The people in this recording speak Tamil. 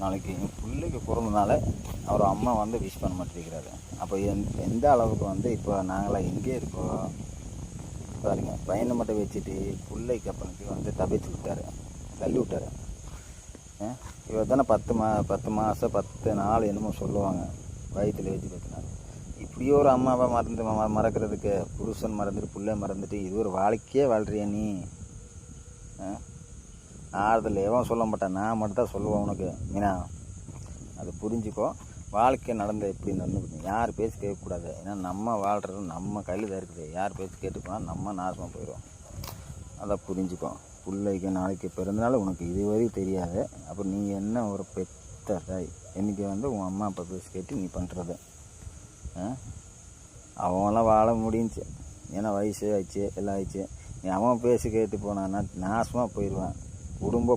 நாளைக்கு என் பிள்ளைக்கு பிறந்தனால அவர் அம்மா வந்து விஷ் பண்ண மாட்டேங்கிறாரு. அப்போ எந்த அளவுக்கு வந்து இப்போ நாங்களாம் எங்கே இருக்கோம் பாருங்க. பையனை மட்டும் வச்சுட்டு பிள்ளைக்கு அப்பனுக்கு வந்து தப்பிச்சு விட்டார், தள்ளி விட்டார். இவர் தானே 10 மாதம் 10 நாள் என்னமோ சொல்லுவாங்க, வயிற்றுல வச்சு 10 நாள். இப்படியே ஒரு அம்மாவை மறக்கிறதுக்கு, புருஷன் மறந்துட்டு பிள்ளை மறந்துட்டு இது ஒரு வாழ்க்கையே வாழ்றியா நீ? ஆறுதல் எவன் சொல்ல மாட்டான், நான் மட்டும் தான் சொல்லுவேன் உனக்கு மீனா. அது புரிஞ்சுக்கோ. வாழ்க்கை நடந்த எப்படி நடந்து யார் பேச்சு கேட்கக்கூடாது. ஏன்னா நம்ம வாழ்கிறது நம்ம கையில் தான் இருக்குது. யார் பேச்சு கேட்டு போனால் நம்ம நாசமாக போயிடும். அதை புரிஞ்சுக்கோ. பிள்ளைக்கு நாளைக்கு பிறந்தனால உனக்கு இதுவரையும் தெரியாது. அப்புறம் நீ என்ன ஒரு பெத்த தாய், இன்றைக்கி வந்து உன் அம்மா அப்பா பேசி கேட்டு நீ பண்ணுறது. அவங்களாம் வாழ முடிஞ்சிச்சு, ஏன்னா வயசு ஆயிடுச்சு, எல்லாம் ஆயிடுச்சு. நீ அவன் பேசி கேட்டு போனான்னா நாசமாக போயிடுவான். குடும்ப